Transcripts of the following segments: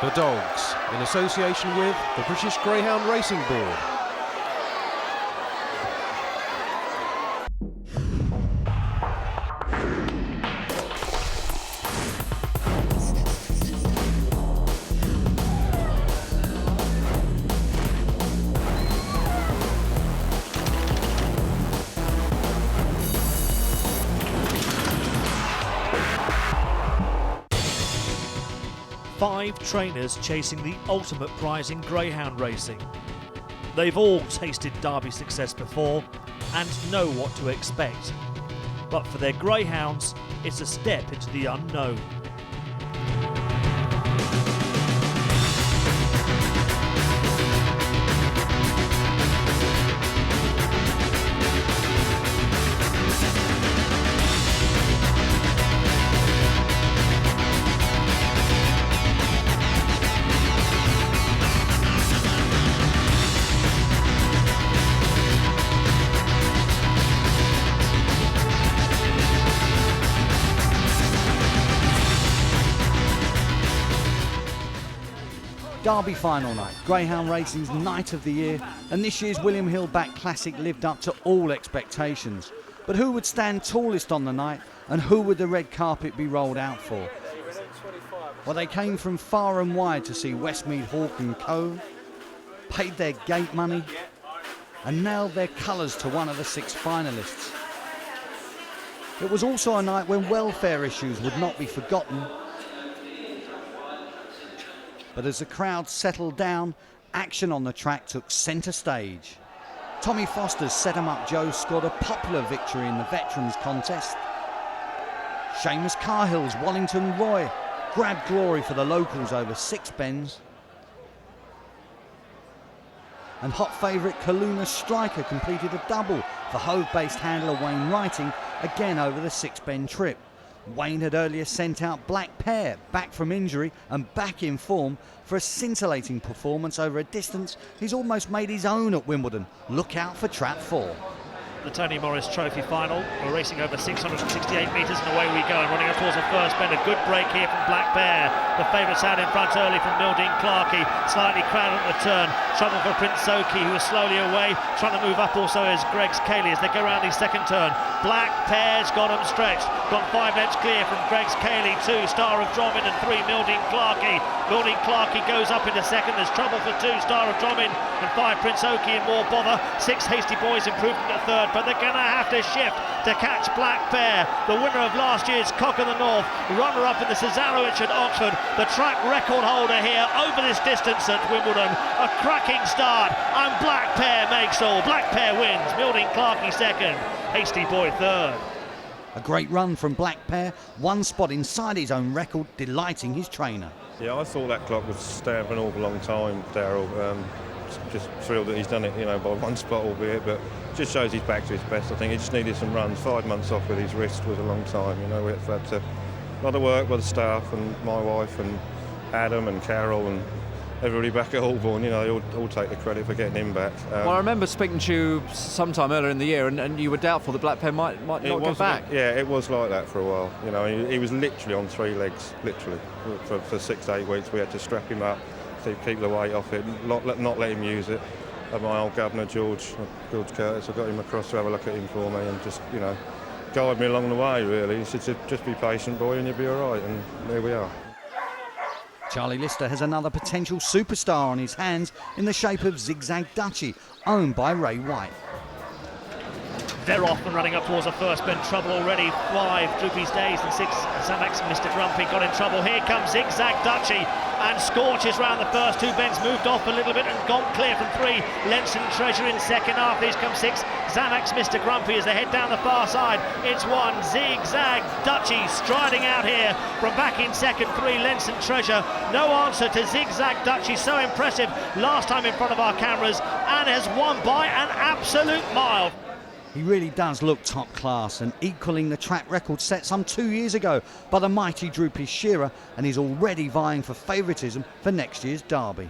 The Dogs, in association with the British Greyhound Racing Board. Five trainers chasing the ultimate prize in greyhound racing. They've all tasted Derby success before and know what to expect. But for their greyhounds, it's a step into the unknown. Derby final night, Greyhound Racing's night of the year, and this year's William Hill Back Classic lived up to all expectations. But who would stand tallest on the night, and who would the red carpet be rolled out for? Well, they came from far and wide to see Westmead Hawke & Co, paid their gate money, and nailed their colours to one of the 6 finalists. It was also a night when welfare issues would not be forgotten. But as the crowd settled down, action on the track took centre stage. Tommy Foster's Set 'em Up Joe scored a popular victory in the Veterans contest. Seamus Carhill's Wallington Roy grabbed glory for the locals over 6 bends. And hot favourite Kaluna Striker completed a double for Hove-based handler Wayne Wrighting, again over the 6 bend trip. Wayne had earlier sent out Black Pear, back from injury and back in form, for a scintillating performance over a distance he's almost made his own at Wimbledon. Look out for Trap 4. The Tony Morris Trophy final. We're racing over 668 metres and away we go, and running up towards the first bend. A good break here from Black Bear. The favourites out in front early from Mildeen Clarkey, slightly crowded at the turn. Trouble for Prince Oki, who is slowly away. Trying to move up also is Greg's Cayley as they go around the second turn. Black Pear's got them stretched. Got 5 lengths clear from Greg's Cayley, 2 Star of Drummond and 3 Mildeen Clarkey. Mildeen Clarkey goes up into second. There's trouble for 2 Star of Drummond and 5 Prince Oki and more bother. 6 Hasty Boys improving to third, but they're going to have to shift to catch Black Bear, the winner of last year's Cock of the North, runner-up in the Cesarewitch at Oxford, the track record holder here over this distance at Wimbledon. A cracking start, and Black Bear makes all. Black Bear wins, Mildeen Clarkey second, Hasty Boy third. A great run from Black Pear, 1 spot inside his own record, delighting his trainer. Yeah, I thought that clock would stand for an awful long time, Daryl. Just thrilled that he's done it, by 1 spot albeit, but just shows he's back to his best. I think he just needed some runs. 5 months off with his wrist was a long time. We've had a lot of work with the staff and my wife and Adam and Carol and everybody back at Holborn. They all take the credit for getting him back. Well, I remember speaking to you sometime earlier in the year, and you were doubtful that Black Pear might not go back. Yeah, it was like that for a while. He was literally on 3 legs, literally, for 6 to 8 weeks. We had to strap him up, to keep the weight off it, not let him use it. And my old governor, George Curtis, I got him across to have a look at him for me and just, guide me along the way, really. He said, just be patient, boy, and you'll be all right. And there we are. Charlie Lister has another potential superstar on his hands in the shape of Zigzag Dutchy, owned by Ray White. They're off and running up towards the first bend. Trouble already. 5 Droopy's Days and 6 Xamax and Mr. Grumpy got in trouble. Here comes Zigzag Dutchy and scorches round the first 2 bends. Moved off a little bit and gone clear from 3. Lenson Treasure in second. After these come 6 Xamax, Mr. Grumpy as they head down the far side. It's 1 Zigzag Dutchy striding out here from back in second. 3 Lenson Treasure. No answer to Zigzag Dutchy. So impressive last time in front of our cameras and has won by an absolute mile. He really does look top class and equalling the track record set some 2 years ago by the mighty Droopy Shearer, and he's already vying for favouritism for next year's Derby.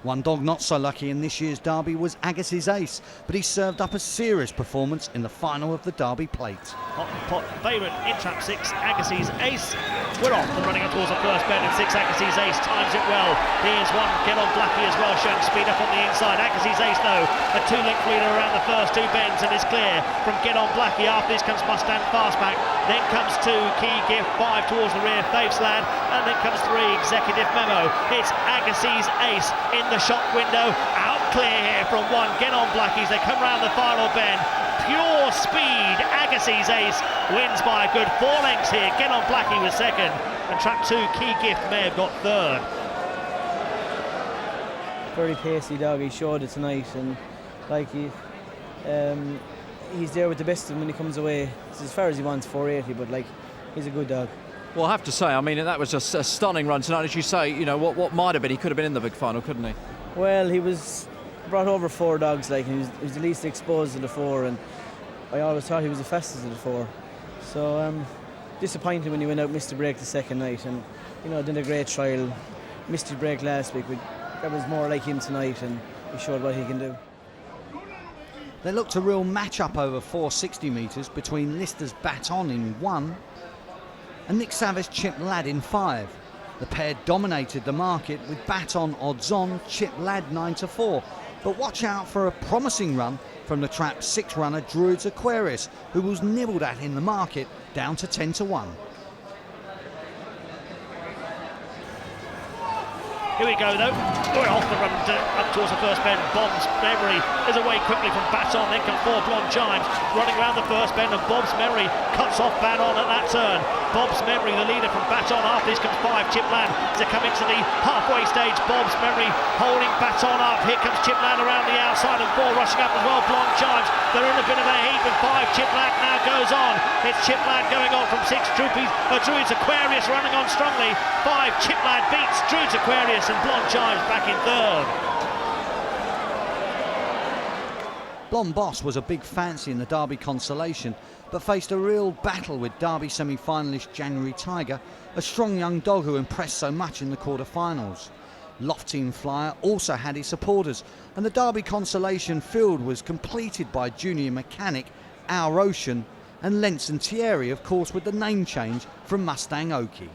One dog not so lucky in this year's Derby was Agassiz Ace, but he served up a serious performance in the final of the Derby Plate. Hot pot favourite in trap 6, Agassiz Ace. We're off and running up towards the first bend, and 6 Agassiz Ace times it well. Here's one Get On Blackie as well, showing speed up on the inside. Agassiz Ace though, a 2-length leader around the first 2 bends, and is clear from Get On Blackie. After this comes Mustang Fastback, then comes 2 Key Gift, 5 towards the rear, Faith's Lad, and then comes 3 Executive Memo. It's Agassiz Ace in the shot window, out clear here from 1 Get On Blackies. They come round the final bend, pure speed. Agassiz Ace wins by a good 4 lengths here. Get On Blackie was second, and trap 2 Key Gift may have got third. Very pacey dog, he showed it tonight, and like he's there with the best of them when he comes away. It's as far as he wants, 480, but like he's a good dog. Well, I have to say, I mean, that was a stunning run tonight. As you say, you know, what might have been, he could have been in the big final, couldn't he? Well, he was brought over 4 dogs, like he was the least exposed of the 4, and I always thought he was the fastest of the 4. So disappointed when he went out, missed the break the second night, and you know, did a great trial. Missed the break last week, but that was more like him tonight, and he showed what he can do. There looked a real match-up over 460 metres between Lister's Baton in 1 and Nick Savage Chip Lad in 5. The pair dominated the market with Baton odds on, Chip Lad 9-4. But watch out for a promising run from the trap 6 runner Druids Aquarius, who was nibbled at in the market down to 10-1. Here we go though, we're off the run up towards the first bend. Bob's Memory is away quickly from Baton, then come 4 Blonde Chimes running around the first bend, and Bob's Memory cuts off Baton at that turn. Bob's Memory, the leader from Baton. After this comes 5 Chip Lad to come into the halfway stage. Bob's Memory holding Baton up. Here comes Chip Lad around the outside, and 4 rushing up as well. Blonde Chimes, they're in a bit of a heap, and 5 Chip Lad now goes on. It's Chip Lad going on from 6 Druids Aquarius running on strongly. 5 Chip Lad beats Druids Aquarius, and Blonde Chimes back in third. Blonde Boss was a big fancy in the Derby Consolation, but faced a real battle with Derby semi-finalist January Tiger, a strong young dog who impressed so much in the quarter-finals. Lofteen Flyer also had his supporters, and the Derby Consolation field was completed by Junior Mechanic, Our Ocean, and Lentz and Thierry, of course, with the name change from Mustang Oki.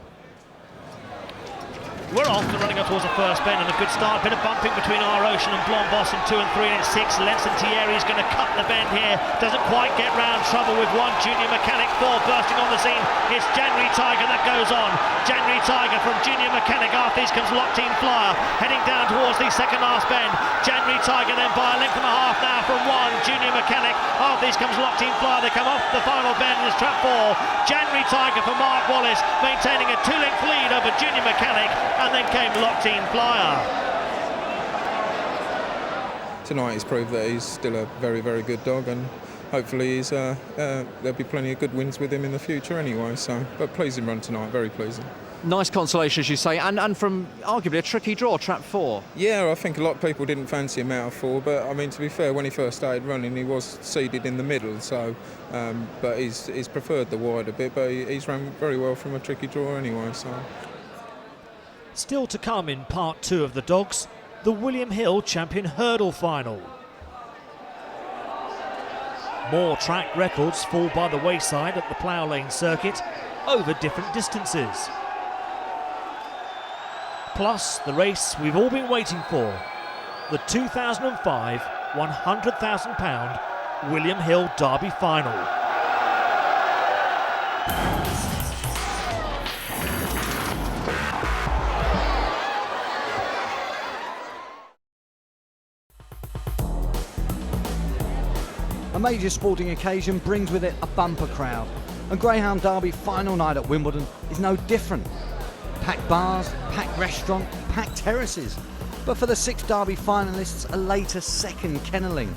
We're off and running up towards the first bend, and a good start. Bit of bumping between Our Ocean and Blonde Boss in 2 and 3, and it's 6. Lentz and Thierry is going to cut the bend here. Doesn't quite get round. Trouble with 1 Junior Mechanic. 4 bursting on the scene. It's January Tiger that goes on. January Tiger from Junior Mechanic. After this comes Lofteen Flyer heading down towards the second last bend. January Tiger then by a length and a half now from 1 Junior Mechanic. After this comes Lofteen Flyer. They come off the final bend, and it's trap 4. January Tiger for Mark Wallace maintaining a 2-length lead over Junior Mechanic. And then came Lofteen Flyer. Tonight he's proved that he's still a very, very good dog, and hopefully there'll be plenty of good wins with him in the future anyway. So, but pleasing run tonight, very pleasing. Nice consolation, as you say, and from arguably a tricky draw, trap 4. Yeah, I think a lot of people didn't fancy him out of 4, but I mean, to be fair, when he first started running, he was seeded in the middle. So, but he's preferred the wide a bit, but he's run very well from a tricky draw anyway. So. Still to come in part 2 of the Dogs, the William Hill Champion Hurdle Final. More track records fall by the wayside at the Plough Lane circuit over different distances. Plus the race we've all been waiting for, the 2005 £100,000 William Hill Derby Final. A major sporting occasion brings with it a bumper crowd, and Greyhound Derby final night at Wimbledon is no different. Packed bars, packed restaurant, packed terraces, but for the 6 Derby finalists, a later second kennelling.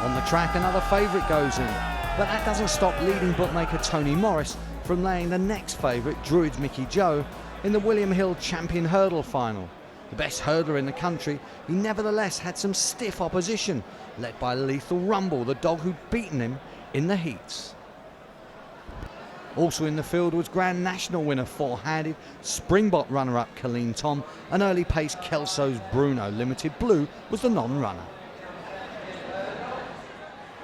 On the track, another favourite goes in, but that doesn't stop leading bookmaker Tony Morris from laying the next favourite, Druids Mickey Joe, in the William Hill Champion Hurdle Final. The best hurdler in the country, he nevertheless had some stiff opposition, led by Lethal Rumble, the dog who'd beaten him in the heats. Also in the field was Grand National winner Four-Handed, Springbok runner-up Colleen Tom, and early pace Kelso's Bruno. Limited Blue was the non-runner.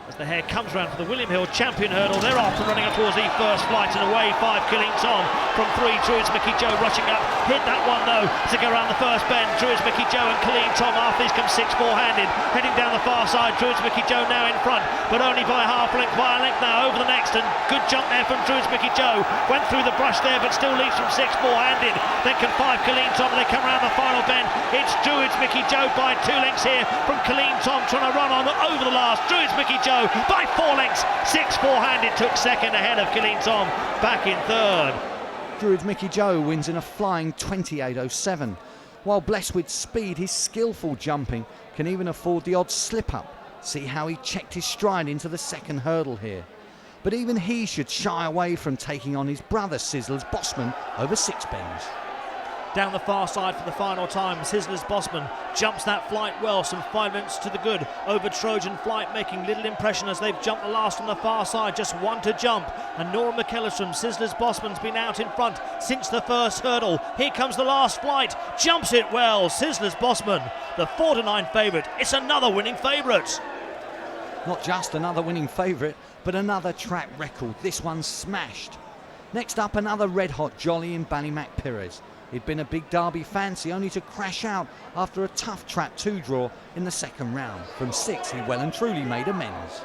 As the hare comes round for the William Hill champion hurdle, they're off and running up towards the first flight and away. 5 Killing Tom from 3. Druids Mickey Joe rushing up, hit that one though to go around the first bend. Druids Mickey Joe and Killing Tom after these come 6 Four-Handed, heading down the far side. Druids Mickey Joe now in front, but only by half length, by a length now over the next, and good jump there from Druids Mickey Joe. Went through the brush there, but still leads from 6 Four-Handed. Then can 5 Killing Tom, and they come round the final bend. It's Druids Mickey Joe by 2 lengths here from Killing Tom, trying to run on over the last. Druids Mickey Joe by 4 lengths. 6 Four-Handed took second ahead of Killing Tom, back in third. Druids Mickey Joe wins in a flying 28.07. While blessed with speed, his skillful jumping can even afford the odd slip-up. See how he checked his stride into the second hurdle here. But even he should shy away from taking on his brother Sizzler's Bossman over 6 bends. Down the far side for the final time, Sizzler's Bossman jumps that flight well, some 5 minutes to the good over Trojan Flight, making little impression as they've jumped the last on the far side, just 1 to jump. And Nora McKellis from Sizzler's Bossman's been out in front since the first hurdle. Here comes the last flight, jumps it well. Sizzler's Bossman, the 4-9 favourite. It's another winning favourite. Not just another winning favourite, but another track record. This one smashed. Next up, another red-hot jolly in Ballymac Pires. He'd been a big Derby fancy, only to crash out after a tough trap 2 draw in the second round. From 6, he well and truly made amends.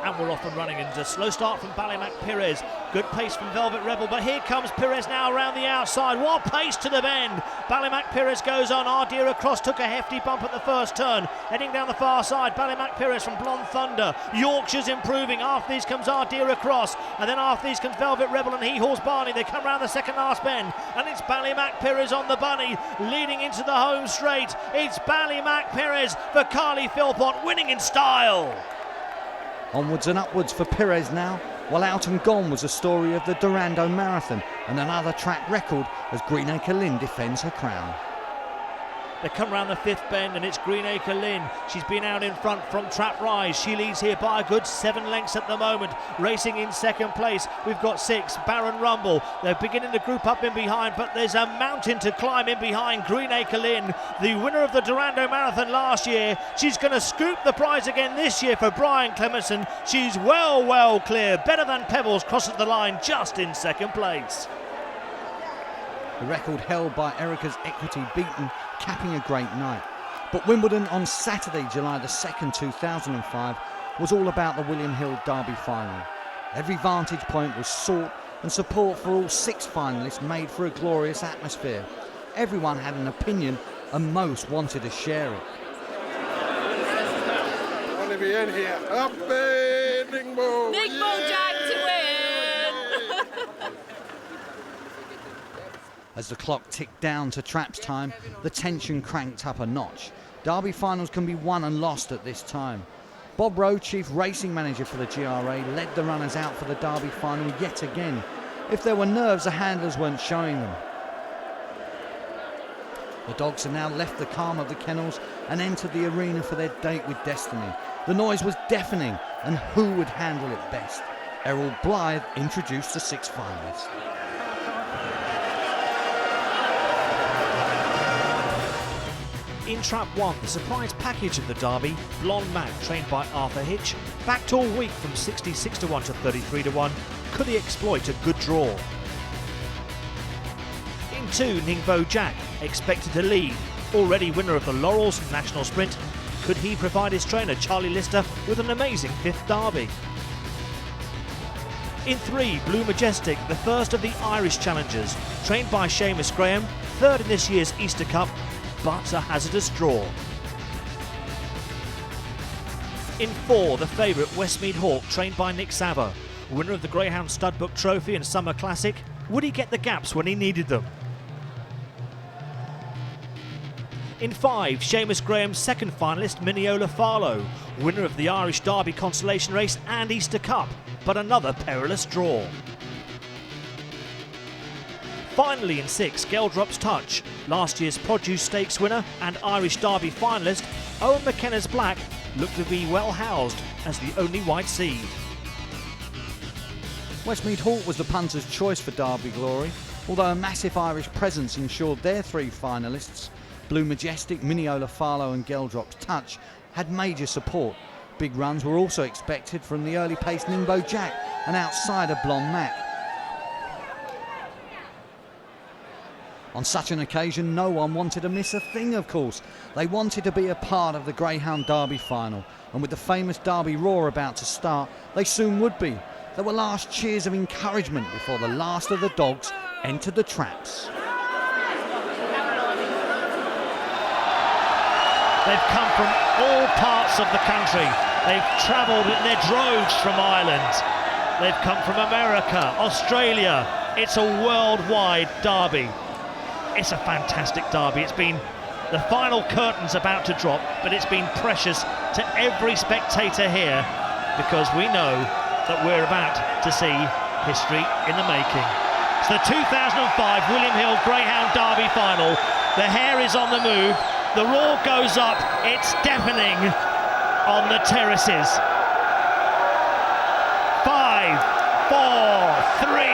And we're off and running, and a slow start from Ballymac Pires. Good pace from Velvet Rebel, but here comes Pires now around the outside. What pace to the bend! Ballymac Pires goes on. Ardira Cross took a hefty bump at the first turn. Heading down the far side, Ballymac Pires from Blonde Thunder. Yorkshire's improving. After these comes Ardira Cross, and then after these comes Velvet Rebel and He Horse Barney. They come round the second last bend, and it's Ballymac Pires on the bunny, leading into the home straight. It's Ballymac Pires for Carly Philpott, winning in style. Onwards and upwards for Pires now, while Out and Gone was a story of the Durando Marathon and another track record as Greenacre Lynn defends her crown. They come round the 5th bend, and it's Greenacre Lynn. She's been out in front from Trap Rise. She leads here by a good 7 lengths at the moment. Racing in second place, we've got 6, Baron Rumble. They're beginning to group up in behind, but there's a mountain to climb in behind Greenacre Lynn, the winner of the Durando Marathon last year. She's going to scoop the prize again this year for Brian Clementson. She's well clear. Better Than Pebbles crosses the line just in second place. The record held by Erica's Equity Beaten, capping a great night. But Wimbledon on Saturday, July the 2nd, 2005, was all about the William Hill Derby final. Every vantage point was sought, and support for all 6 finalists made for a glorious atmosphere. Everyone had an opinion, and most wanted to share it. Olivia in here, up there, Nick Bull! Nick Bull-Jack to win! As the clock ticked down to traps time, the tension cranked up a notch. Derby finals can be won and lost at this time. Bob Rowe, chief racing manager for the GRA, led the runners out for the Derby final yet again. If there were nerves, the handlers weren't showing them. The dogs had now left the calm of the kennels and entered the arena for their date with destiny. The noise was deafening, and who would handle it best? Errol Blythe introduced the 6 finalists. In Trap 1, the surprise package of the Derby, Blonde Mac, trained by Arthur Hitch, backed all week from 66 to 1 to 33 to 1. Could he exploit a good draw? In 2, Ningbo Jack, expected to lead, already winner of the Laurels National Sprint. Could he provide his trainer Charlie Lister with an amazing 5th Derby? In 3, Blue Majestic, the first of the Irish challengers, trained by Seamus Graham, 3rd in this year's Easter Cup, but a hazardous draw. In 4, the favourite Westmead Hawk, trained by Nick Savo, winner of the Greyhound Studbook Trophy and Summer Classic. Would he get the gaps when he needed them? In 5, Seamus Graham's 2nd finalist, Mineola Farlow, winner of the Irish Derby Consolation Race and Easter Cup, but another perilous draw. Finally in 6, Geldrop's Touch, last year's Produce Stakes winner and Irish Derby finalist, Owen McKenna's Black, looked to be well housed as the only white seed. Westmead Hawk was the punter's choice for Derby Glory, although a massive Irish presence ensured their 3 finalists, Blue Majestic, Mineola Farlow and Geldrop's Touch, had major support. Big runs were also expected from the early pace Ningbo Jack and outsider Blonde Mac. On such an occasion, no one wanted to miss a thing, of course. They wanted to be a part of the Greyhound Derby final, and with the famous Derby Roar about to start, they soon would be. There were last cheers of encouragement before the last of the dogs entered the traps. They've come from all parts of the country. They've travelled in their droves from Ireland. They've come from America, Australia. It's a worldwide derby. It's a fantastic derby. It's been, the final curtain's about to drop, but it's been precious to every spectator here because we know that we're about to see history in the making. It's the 2005 William Hill Greyhound Derby final. The hare is on the move. The roar goes up. It's deafening on the terraces. 5, 4, 3,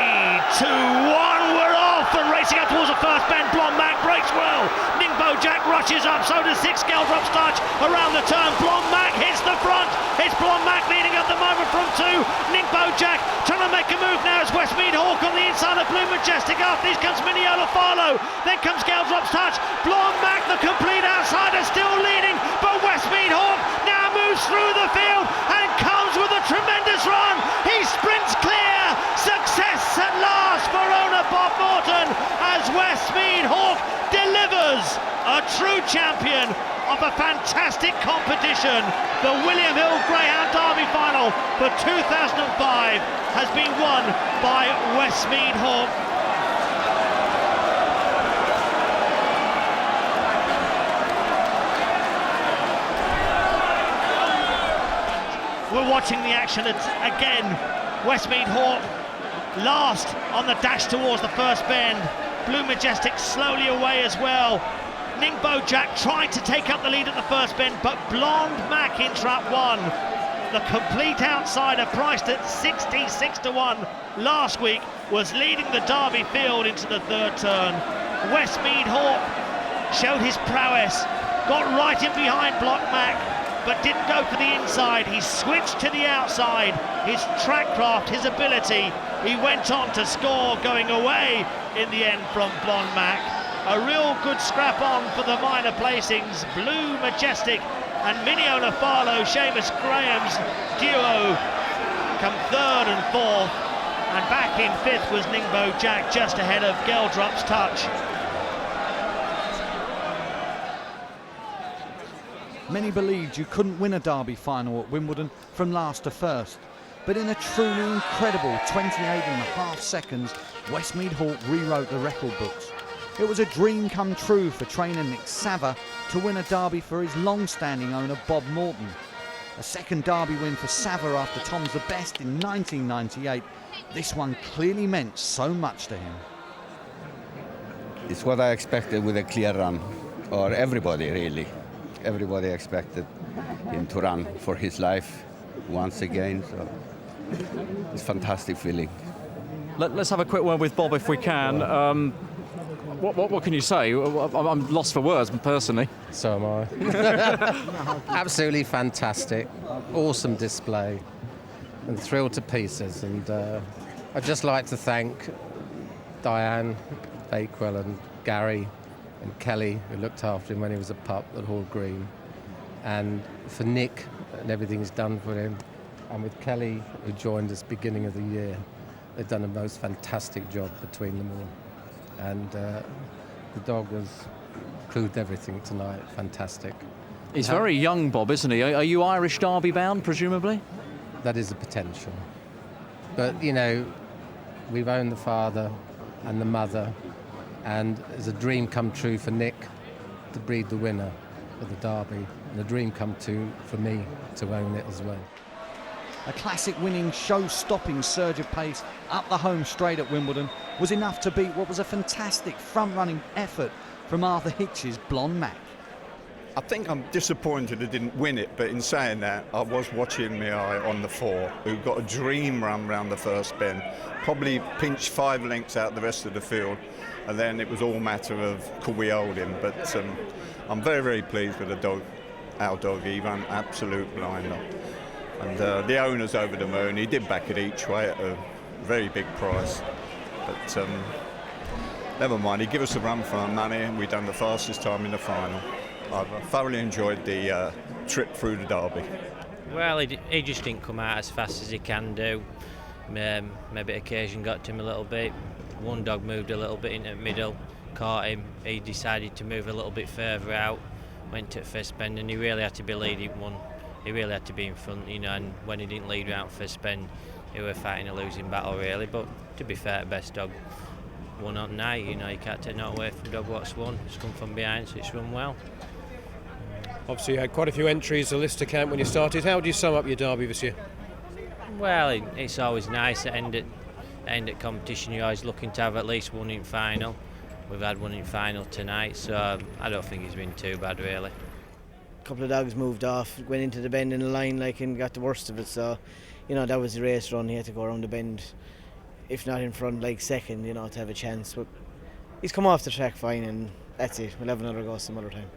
2, 1. We're off and racing up towards the first bend. Blonde Mac breaks well. Ningbo Jack rushes up. So does 6 Geldrop's Touch around the turn. Blonde Mac hits the front. It's Blonde Mac leading at the moment from 2. Ningbo Jack trying to make a move now as Westmead Hawk on the inside of Blue Majestic. After these comes Mineola Farlow. Then comes Geldrop's Touch. Blonde Mac, the complete outsider, still leading. But Westmead Hawk now moves through the field and comes with a tremendous run. He sprints clear. Success at last for owner Bob Morton as Westmead Hawk delivers a true champion of a fantastic competition. The William Hill Greyhound Derby final for 2005 has been won by Westmead Hawk. We're watching the action again. Westmead Hawk last on the dash towards the first bend. Blue Majestic slowly away as well. Ningbo Jack tried to take up the lead at the first bend, but Blonde Mac in trap 1. The complete outsider, priced at 66 to 1 last week, was leading the Derby field into the third turn. Westmead Hawk showed his prowess, got right in behind Blonde Mac, but didn't go for the inside. He switched to the outside. His trackcraft, his ability, he went on to score, going away in the end from Blonde Mac. A real good scrap on for the minor placings. Blue Majestic and Mineola Farlow, Seamus Graham's duo, come 3rd and 4th. And back in 5th was Ningbo Jack, just ahead of Geldrop's Touch. Many believed you couldn't win a Derby final at Wimbledon from last to first. But in a truly incredible 28.5 seconds, Westmead Hawk rewrote the record books. It was a dream come true for trainer Nick Sava to win a Derby for his long-standing owner Bob Morton. A second Derby win for Sava after Tom's the Best in 1998. This one clearly meant so much to him. It's what I expected with a clear run, or everybody really. Everybody expected him to run for his life once again, so it's a fantastic feeling. Let's have a quick word with Bob if we can. What can you say? I'm lost for words personally. So am I. Absolutely fantastic, awesome display, and thrilled to pieces. And I'd just like to thank Diane Bakewell and Gary and Kelly, who looked after him when he was a pup at Hall Green, and for Nick and everything he's done for him, and with Kelly, who joined us beginning of the year. They've done a most fantastic job between them all. And the dog has proved everything tonight. Fantastic. He's very young, Bob, isn't he? Are you Irish Derby bound, presumably? That is the potential. But, you know, we've owned the father and the mother, and it's a dream come true for Nick to breed the winner of the Derby, and a dream come true for me to own it as well. A classic winning, show-stopping surge of pace up the home straight at Wimbledon was enough to beat what was a fantastic front-running effort from Arthur Hitch's Blonde Mac. I think I'm disappointed I didn't win it, but in saying that, I was watching my eye on the 4, who got a dream run round the first bend, probably pinched 5 lengths out the rest of the field, and then it was all a matter of could we hold him. But I'm very, very pleased with the dog, our dog. He ran absolute blinder. And the owner's over the moon. He did back it each way at a very big price. But never mind, he gave us a run for our money, and we done the fastest time in the final. I've thoroughly enjoyed the trip through the Derby. Well, he just didn't come out as fast as he can do. Maybe occasion got to him a little bit. One dog moved a little bit into the middle, caught him. He decided to move a little bit further out, went to first bend, and he really had to be leading one. He really had to be in front, you know, and when he didn't lead out first bend, he were fighting a losing battle, really. But to be fair, best dog won on night, you know, you can't take that away from dog what's won. It's come from behind, so it's run well. Obviously, you had quite a few entries, the Lister camp when you started. How do you sum up your Derby this year? Well, it's always nice at end of competition. You're always looking to have at least one in final. We've had one in final tonight, so I don't think it's been too bad, really. A couple of dogs moved off, went into the bend in the line, and got the worst of it. So, you know, that was the race run. He had to go around the bend, if not in front, second, you know, to have a chance. But he's come off the track fine, and that's it. We'll have another go some other time.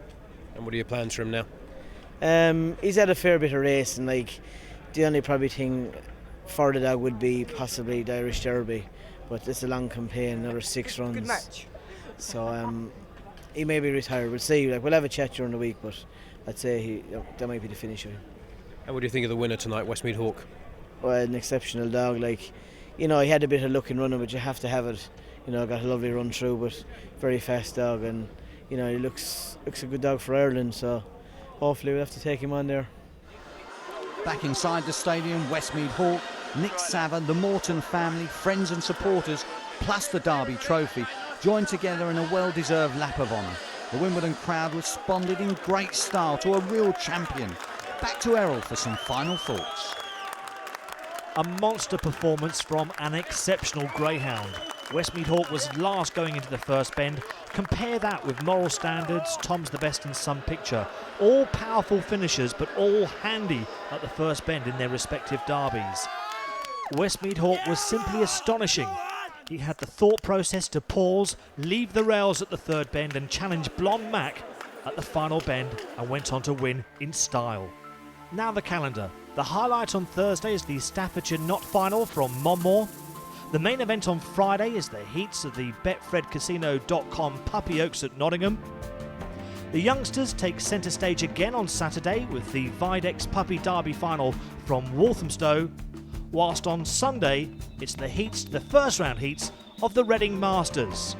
And what are your plans for him now? He's had a fair bit of race, and the only probably thing for the dog would be possibly the Irish Derby, but it's a long campaign, another 6 runs. Good match. So he may be retired. We'll see. We'll have a chat during the week, but I'd say that might be the finish of him. And what do you think of the winner tonight, Westmead Hawk? Well, an exceptional dog. You know, he had a bit of luck in running, but you have to have it. You know, got a lovely run through, but very fast dog, and you know, he looks a good dog for Ireland. So hopefully we'll have to take him on there. Back inside the stadium, Westmead Hawk, Nick Savern, the Morton family, friends and supporters, plus the Derby trophy, joined together in a well-deserved lap of honour. The Wimbledon crowd responded in great style to a real champion. Back to Errol for some final thoughts. A monster performance from an exceptional greyhound. Westmead Hawk was last going into the first bend. Compare that with Moral Standards, Tom's the Best and Some Picture. All powerful finishers, but all handy at the first bend in their respective derbies. Westmead Hawk was simply astonishing. He had the thought process to pause, leave the rails at the third bend and challenge Blonde Mac at the final bend, and went on to win in style. Now the calendar. The highlight on Thursday is the Staffordshire Knot Final from Monmore. The main event on Friday is the heats of the BetFredCasino.com Puppy Oaks at Nottingham. The youngsters take centre stage again on Saturday with the Videx Puppy Derby Final from Walthamstow, whilst on Sunday it's the first round heats of the Reading Masters.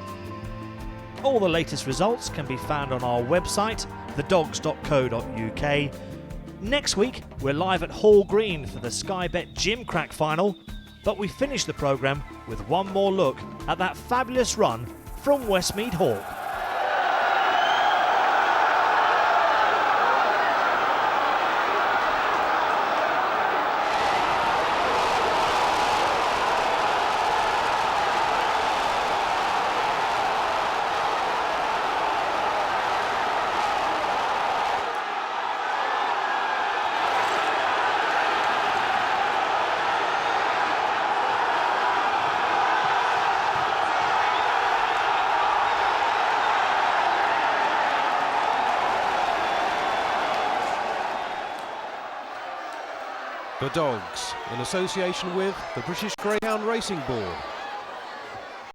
All the latest results can be found on our website, thedogs.co.uk. Next week we're live at Hall Green for the Sky Bet Gimcrack Final, but we finish the programme with one more look at that fabulous run from Westmead Hawk. The Dogs, in association with the British Greyhound Racing Board.